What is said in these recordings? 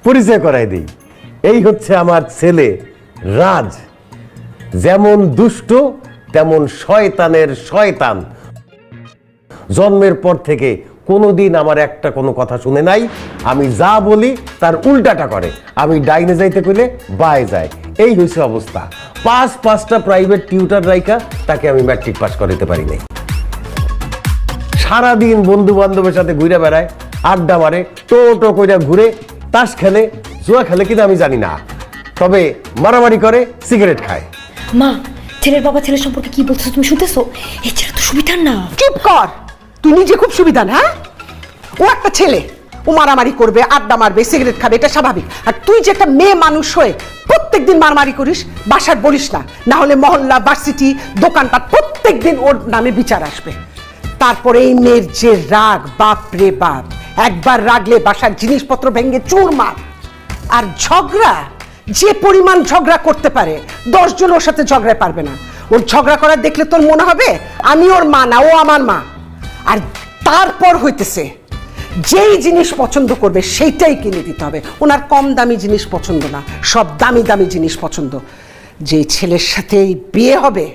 পরিচয় করাই দিই, এই হচ্ছে আমার ছেলে রাজ। যেমন দুষ্ট তেমন শয়তানের শয়তান। জন্মের পর থেকে কোনোদিন আমার একটা কোনো কথা শুনে নাই। আমি যা বলি তার উল্টাটা করে। আমি ডাইনে যাইতে কইলে বায়ে যায়। এই হয়েছে অবস্থা। পাঁচটা প্রাইভেট টিউটার রাইখা তাকে আমি ম্যাট্রিক পাস করাতে পারি নাই। সারাদিন বন্ধু বান্ধবের সাথে ঘুরে বেড়ায়, আড্ডা মারে, টো কইরা ঘুরে, তাস খেলে, জুয়া খেলে, কিন্তু আমি জানি না। তবে মারামারি করে, সিগারেট খায়। মা, ছেলের বাবা ছেলের সম্পর্কে কি বলছো তুমি শুনতেছো? এই ছেলে তো সুবিধার না। চুপ কর, তুই নিজে খুব সুবিধান। হ্যাঁ, ও একটা ছেলে, ও মারামারি করবে, আড্ডা মারবে, সিগারেট খাবে, এটা স্বাভাবিক। আর তুই যে একটা মেয়ে মানুষ হয়ে প্রত্যেকদিন মারামারি করিস, বাসার বলিস না, না হলে মহল্লা, ভার্সিটি, দোকানপাট প্রত্যেকদিন ওর নামে বিচার আসবে। তারপরে এই মেয়ের যে রাগ, বাপ রে বাপ, একবার রাগলে বাসার জিনিসপত্র ভেঙে চুরমার। আর ঝগড়া, যে পরিমাণ ঝগড়া করতে পারে 10 জন ওর সাথে ঝগড়ায় পারবে না। ওর ঝগড়া করার দেখলে তোর মনে হবে আমি ওর মা না, ও আমার মা। আর তারপর হইতেছে যেই জিনিস পছন্দ করবে সেইটাই কিনে দিতে হবে। ওনার কম দামি জিনিস পছন্দ না, সব দামি দামি জিনিস পছন্দ। যে ছেলের সাথে এই বিয়ে হবে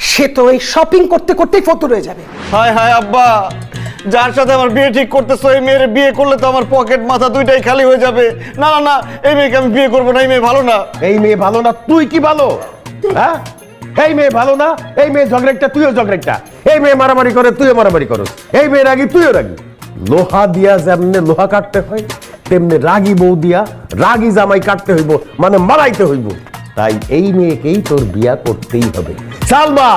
সে তো এই শপিং করতে করতেই ফতুর হয়ে যাবে। হায় হায় আব্বা, যার সাথে আমার বিয়ে ঠিক করতেছো এই মেয়ের বিয়ে করলে তো আমার পকেট মাথা দুইটাই খালি হয়ে যাবে। না না না, এই মেয়েকে আমি বিয়ে করবো না, এই মেয়ে ভালো না। এই মেয়ে ভালো না, তুই কি ভালো? হ্যাঁ, এই মেয়ে ভালো না, এই মেয়ে ঝগড়াটা, তুইও ঝগড়াটা। এই মেয়ে মারামারি করে, তুইও মারামারি করস। এই মেয়ে রাগি, তুইও রাগি। লোহা দিয়া যেমনে লোহা কাটতে হয়, তেমনি রাগি বউ দিয়া রাগি জামাই কাটতে হইব, মানে মারাইতে হইব। তাই এই মেয়েকেই তোর বিয়া করতেই হবে। সালমা!